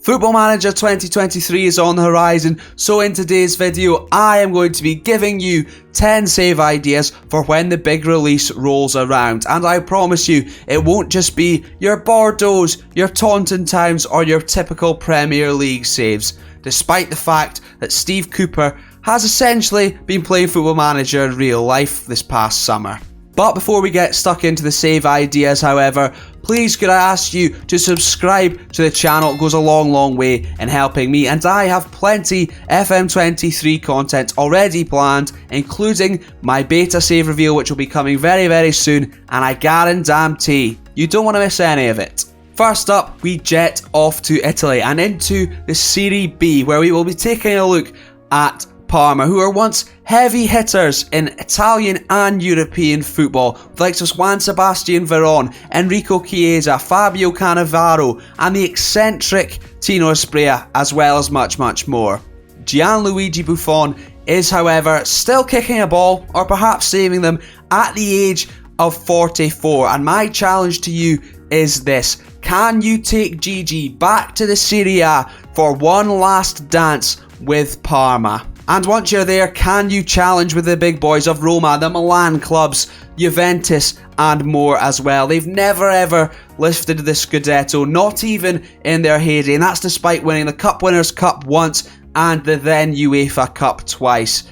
Football Manager 2023 is on the horizon, so in today's video I am going to be giving you 10 save ideas for when the big release rolls around, and I promise you it won't just be your Bordeaux, your Taunton Towns or your typical Premier League saves, despite the fact that Steve Cooper has essentially been playing Football Manager in real life this past summer. But before we get stuck into the save ideas, however, please could I ask you to subscribe to the channel. It goes a long way in helping me, and I have plenty FM23 content already planned, including my beta save reveal, which will be coming very soon, and I guarantee you don't want to miss any of it. First up, we jet off to Italy and into the Serie B, where we will be taking a look at Parma, who were once heavy hitters in Italian and European football, with the likes of Juan Sebastian Veron, Enrico Chiesa, Fabio Cannavaro, and the eccentric Tino Asprilla, as well as much more. Gianluigi Buffon is, however, still kicking a ball, or perhaps saving them, at the age of 44, and my challenge to you is this: can you take Gigi back to the Serie A for one last dance with Parma? And once you're there, can you challenge with the big boys of Roma, the Milan clubs, Juventus and more as well? They've never ever lifted the Scudetto, not even in their heyday, and that's despite winning the Cup Winners' Cup once and the then UEFA Cup twice.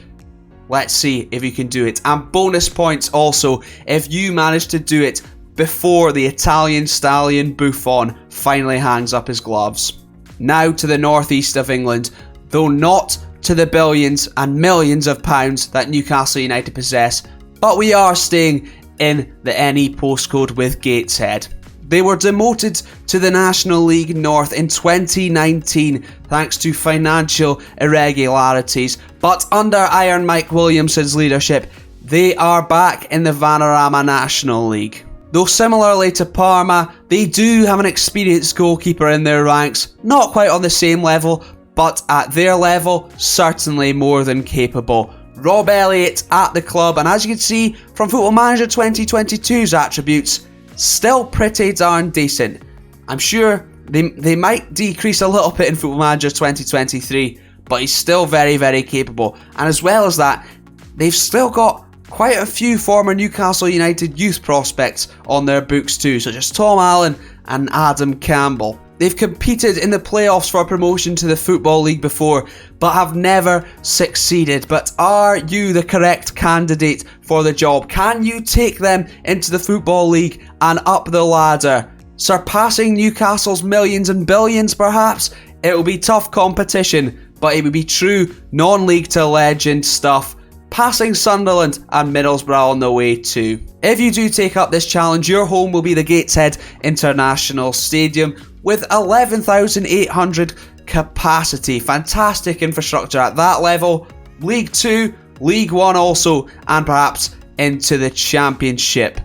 Let's see if you can do it. And bonus points also if you manage to do it before the Italian stallion Buffon finally hangs up his gloves. Now to the northeast of England, though not to the billions and millions of pounds that Newcastle United possess, but we are staying in the NE postcode with Gateshead. They were demoted to the National League North in 2019 thanks to financial irregularities, but under Iron Mike Williamson's leadership, they are back in the Vanarama National League. Though similarly to Parma, they do have an experienced goalkeeper in their ranks, not quite on the same level, but at their level, certainly more than capable. Rob Elliott at the club, and as you can see from Football Manager 2022's attributes, still pretty darn decent. I'm sure they might decrease a little bit in Football Manager 2023, but he's still very capable. And as well as that, they've still got quite a few former Newcastle United youth prospects on their books too, such as Tom Allen and Adam Campbell. They've competed in the playoffs for promotion to the Football League before, but have never succeeded. But are you the correct candidate for the job? Can you take them into the Football League and up the ladder, surpassing Newcastle's millions and billions perhaps? It will be tough competition, but it will be true non-league to legend stuff, passing Sunderland and Middlesbrough on the way too. If you do take up this challenge, your home will be the Gateshead International Stadium with 11,800 capacity. Fantastic infrastructure at that level. League 2, League 1 also, and perhaps into the Championship.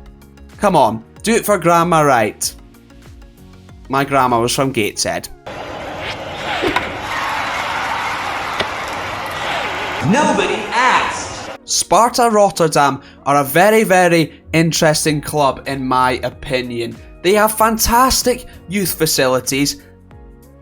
Come on, do it for grandma right. My grandma was from Gateshead. Nobody asked. Sparta Rotterdam are a very interesting club in my opinion. They have fantastic youth facilities.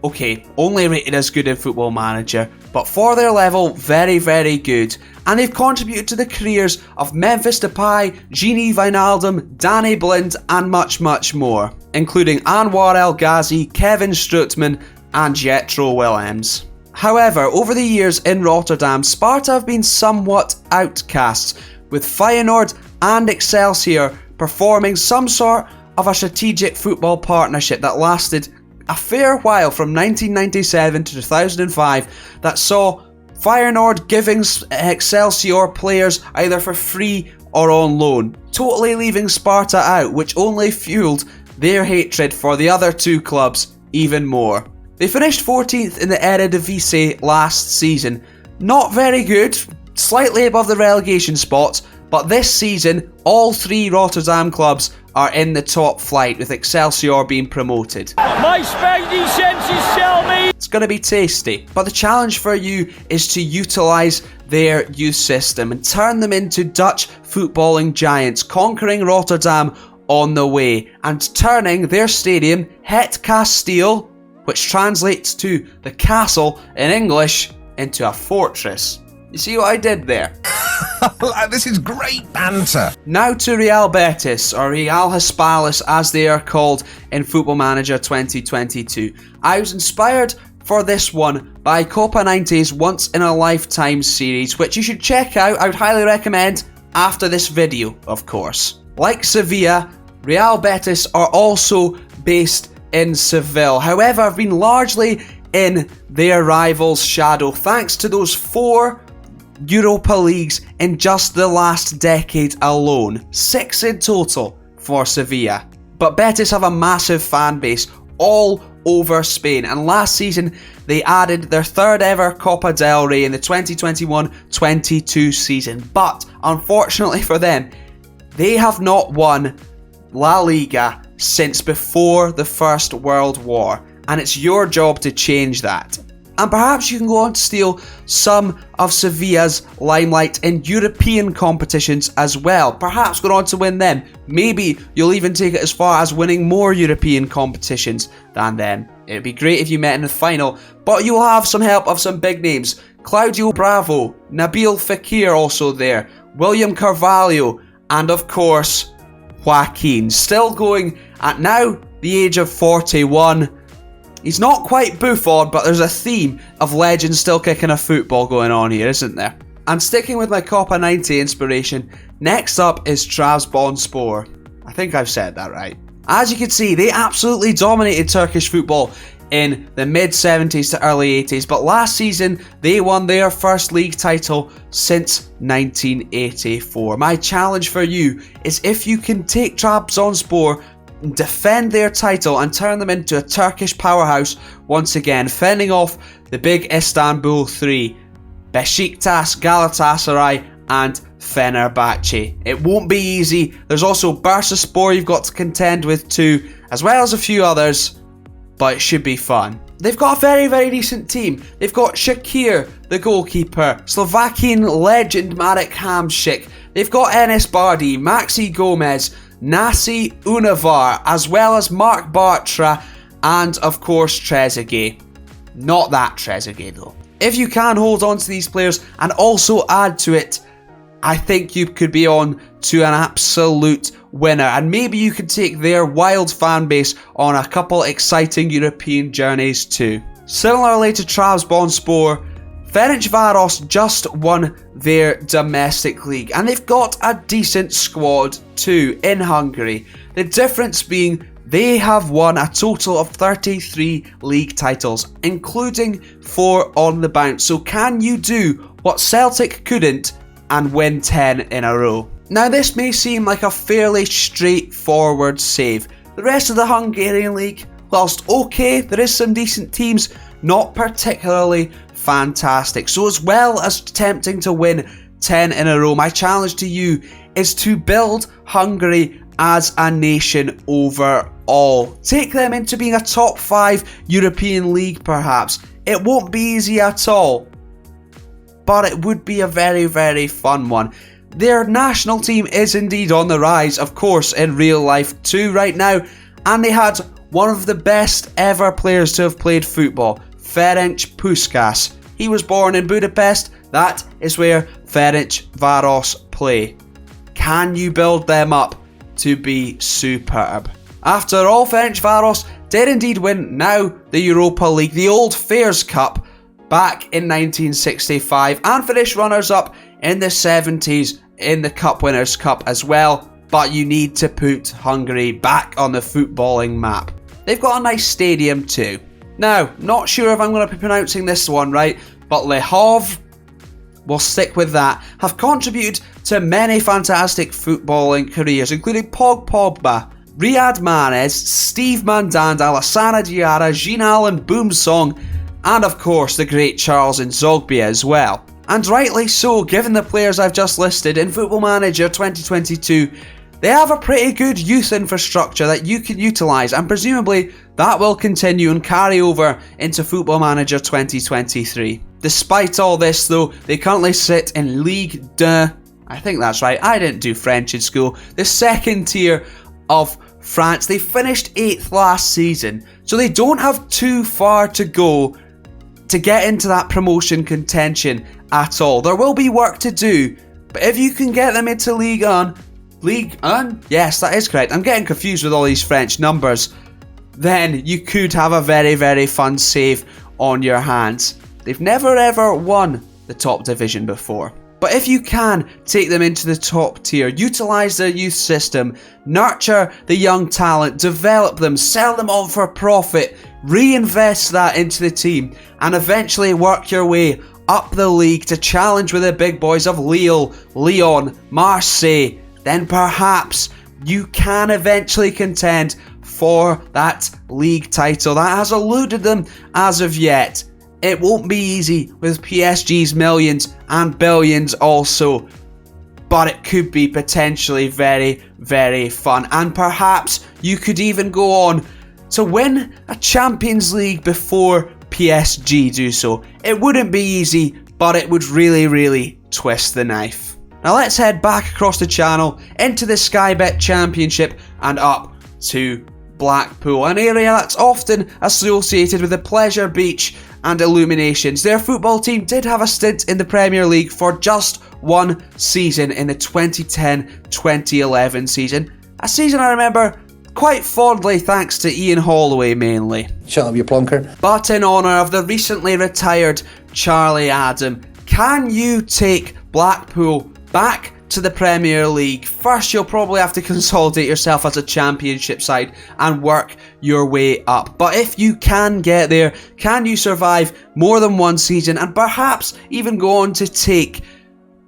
Okay, only rated as good in Football Manager, but for their level, very good. And they've contributed to the careers of Memphis Depay, Gini Wijnaldum, Danny Blind, and much more, including Anwar El Ghazi, Kevin Strootman, and Jetro Willems. However, over the years in Rotterdam, Sparta have been somewhat outcasts, with Feyenoord and Excelsior performing some sort of a strategic football partnership that lasted a fair while from 1997 to 2005 that saw Feyenoord giving Excelsior players either for free or on loan, totally leaving Sparta out, which only fueled their hatred for the other two clubs even more. They finished 14th in the Eredivisie last season. Not very good, slightly above the relegation spots, but this season all three Rotterdam clubs are in the top flight, with Excelsior being promoted. My spidey senses tell me it's going to be tasty, but the challenge for you is to utilise their youth system and turn them into Dutch footballing giants, conquering Rotterdam on the way and turning their stadium, Het Kasteel, which translates to the castle in English into a fortress. You see what I did there? This is great banter. Now to Real Betis, or Real Hispalis as they are called in Football Manager 2022. I was inspired for this one by Copa 90's Once in a Lifetime series, which you should check out. I would highly recommend after this video, of course. Like Sevilla, Real Betis are also based in Seville. However, have been largely in their rival's shadow thanks to those 4 Europa Leagues in just the last decade alone. 6 in total for Sevilla. But Betis have a massive fan base all over Spain, and last season they added their 3rd ever Copa del Rey in the 2021-22 season. But unfortunately for them, they have not won La Liga since before the First World War, and it's your job to change that. And perhaps you can go on to steal some of Sevilla's limelight in European competitions as well. Perhaps go on to win them. Maybe you'll even take it as far as winning more European competitions than them. It'd be great if you met in the final, but you'll have some help of some big names. Claudio Bravo, Nabil Fekir also there, William Carvalho, and of course, Joaquin. Still going at now the age of 41. He's not quite Buffon, but there's a theme of legends still kicking a football going on here, isn't there? And sticking with my Copa 90 inspiration, next up is Trabzonspor. I think I've said that right. As you can see, they absolutely dominated Turkish football in the mid-70s to early 80s, but last season they won their first league title since 1984. My challenge for you is if you can take Trabzonspor, defend their title and turn them into a Turkish powerhouse once again, fending off the big Istanbul 3, Beşiktaş, Galatasaray and Fenerbahce. It won't be easy. There's also Bursaspor you've got to contend with too, as well as a few others, but it should be fun. They've got a very, very decent team. They've got Shakir, the goalkeeper, Slovakian legend Marek Hamšík. They've got Enes Bardi, Maxi Gomez, Nasi Unavar, as well as Mark Bartra, and of course Trezeguet. Not that Trezeguet though. If you can hold on to these players and also add to it, I think you could be on to an absolute winner, and maybe you could take their wild fan base on a couple exciting European journeys too. Similarly to Trabzonspor, Ferencváros just won their domestic league, and they've got a decent squad too in Hungary. The difference being they have won a total of 33 league titles, including 4 on the bounce. So can you do what Celtic couldn't and win 10 in a row? Now this may seem like a fairly straightforward save. The rest of the Hungarian league, whilst okay, there is some decent teams, not particularly fantastic. So as well as attempting to win 10 in a row, my challenge to you is to build Hungary as a nation overall. Take them into being a top 5 European league perhaps. It won't be easy at all, but it would be a very, very fun one. Their national team is indeed on the rise, of course, in real life too right now, and they had one of the best ever players to have played football, Ferenc Puskás. He was born in Budapest. That is where Ferencváros play. Can you build them up to be superb? After all, Ferencváros did indeed win now the Europa League, the old Fairs Cup, back in 1965, and finished runners-up in the 70s in the Cup Winners' Cup as well. But you need to put Hungary back on the footballing map. They've got a nice stadium too. Now, not sure if I'm going to be pronouncing this one right, but Lehov, we'll stick with that, have contributed to many fantastic footballing careers, including Pog Pogba, Riyad Mahrez, Steve Mandanda, Alassane Diarra, Jean-Alain Boumsong, and of course the great Charles Nzogbia as well. And rightly so, given the players I've just listed in Football Manager 2022, they have a pretty good youth infrastructure that you can utilise, and presumably that will continue and carry over into Football Manager 2023. Despite all this though, they currently sit in Ligue 2, I think that's right, I didn't do French in school, the second tier of France. They finished 8th last season, So they don't have too far to go to get into that promotion contention at all. There will be work to do, but if you can get them into Ligue 1, yes, that is correct. I'm getting confused with all these French numbers. Then you could have a very, very fun save on your hands. They've never ever won the top division before. But if you can take them into the top tier, utilise their youth system, nurture the young talent, develop them, sell them on for profit, reinvest that into the team, and eventually work your way up the league to challenge with the big boys of Lille, Lyon, Marseille, then perhaps you can eventually contend for that league title that has eluded them as of yet. It won't be easy with PSG's millions and billions also, but it could be potentially very, very fun. And perhaps you could even go on to win a Champions League before PSG do so. It wouldn't be easy, but it would really, really twist the knife. Now let's head back across the channel into the Sky Bet Championship and up to Blackpool, an area that's often associated with the Pleasure Beach and Illuminations. Their football team did have a stint in the Premier League for just one season in the 2010-2011 season. A season I remember quite fondly thanks to Ian Holloway mainly. Shut up, you plonker. But in honour of the recently retired Charlie Adam, can you take Blackpool back to the Premier League? First, you'll probably have to consolidate yourself as a championship side and work your way up. But if you can get there, can you survive more than one season and perhaps even go on to take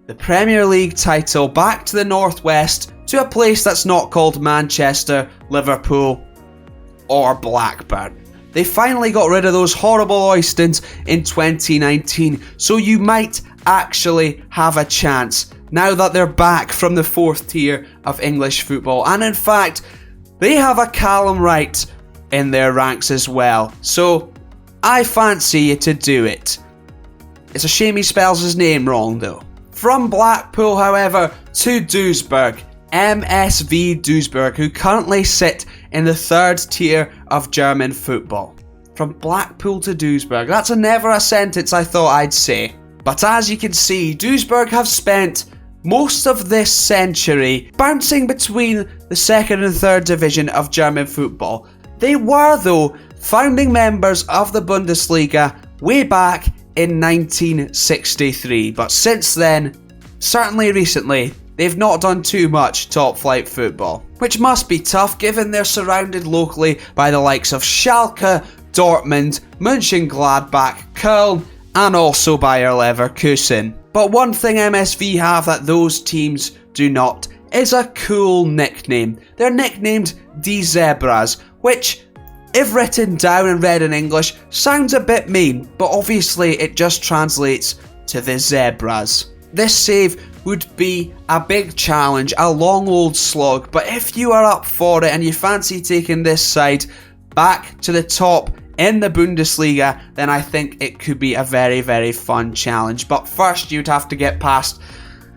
the Premier League title back to the Northwest, to a place that's not called Manchester, Liverpool or Blackburn? They finally got rid of those horrible Oystons in 2019, so you might actually have a chance now that they're back from the fourth tier of English football. And in fact, they have a Calum Wright in their ranks as well. So I fancy you to do it. It's a shame he spells his name wrong though. From Blackpool, however, to Duisburg. MSV Duisburg, who currently sit in the third tier of German football. From Blackpool to Duisburg. That's never a sentence I thought I'd say. But as you can see, Duisburg have spent most of this century bouncing between the second and third division of German football. They were, though, founding members of the Bundesliga way back in 1963, but since then, certainly recently, they've not done too much top flight football, which must be tough given they're surrounded locally by the likes of Schalke, Dortmund, Mönchengladbach, Köln, and also Bayer Leverkusen. But one thing MSV have that those teams do not is a cool nickname. They're nicknamed Die Zebras, which, if written down and read in English, sounds a bit mean, but obviously it just translates to the Zebras. This save would be a big challenge, a long old slog, but if you are up for it and you fancy taking this side back to the top in the Bundesliga, then I think it could be a very, very fun challenge. But first, you'd have to get past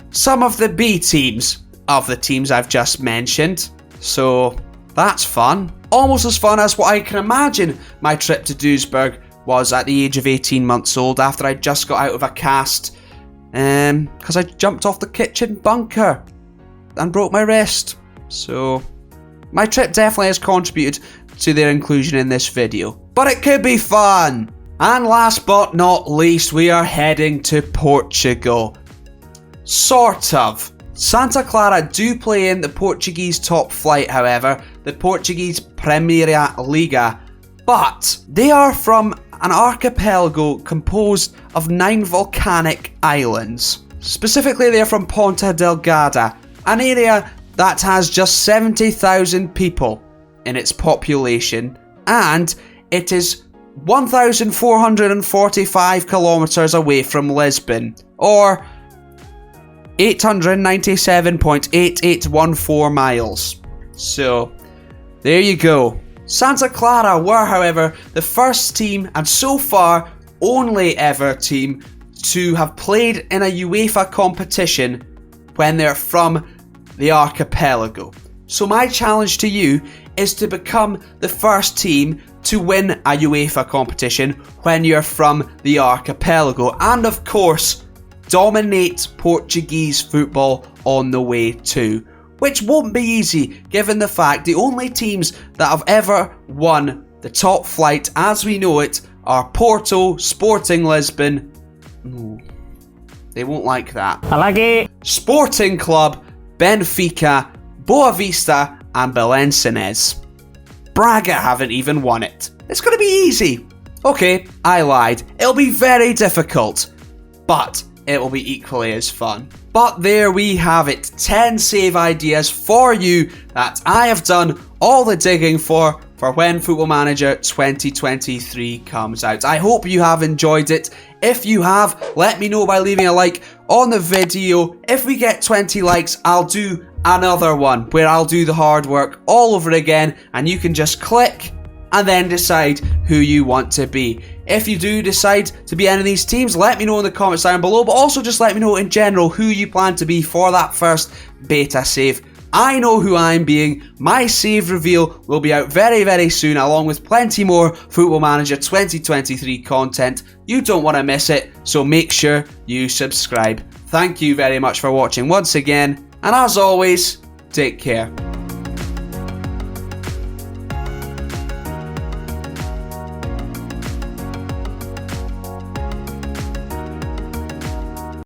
some of the B teams of the teams I've just mentioned. So that's fun. Almost as fun as what I can imagine my trip to Duisburg was at the age of 18 months old after I just got out of a cast because I jumped off the kitchen bunker and broke my wrist. So my trip definitely has contributed to their inclusion in this video. But it could be fun. And last but not least, we are heading to Portugal. Sort of. Santa Clara do play in the Portuguese top flight, however, the Portuguese Premier Liga, but they are from an archipelago composed of 9 volcanic islands. Specifically, they're from Ponta Delgada, an area that has just 70,000 people in its population, and it is 1,445 kilometers away from Lisbon, or 897.8814 miles. So, there you go. Santa Clara were, however, the first team, and so far, only ever team, to have played in a UEFA competition when they're from the archipelago. So my challenge to you is to become the first team to win a UEFA competition when you're from the archipelago, and of course, dominate Portuguese football on the way too. Which won't be easy, given the fact the only teams that have ever won the top flight as we know it are Porto, Sporting Lisbon. No, they won't like that. I like it. Sporting Club, Benfica, Boa Vista, and Belenenses. Braga haven't even won it. It's going to be easy. Okay, I lied. It'll be very difficult, but it will be equally as fun. But there we have it, 10 save ideas for you that I have done all the digging for when Football Manager 2023 comes out. I hope you have enjoyed it. If you have, let me know by leaving a like on the video. If we get 20 likes, I'll do another one where I'll do the hard work all over again, and you can just click and then decide who you want to be. If you do decide to be any of these teams, let me know in the comments down below, but also just let me know in general who you plan to be for that first beta save. I know who I'm being. My save reveal will be out very, very soon, along with plenty more Football Manager 2023 content. You don't want to miss it, so make sure you subscribe. Thank you very much for watching once again, and as always, take care.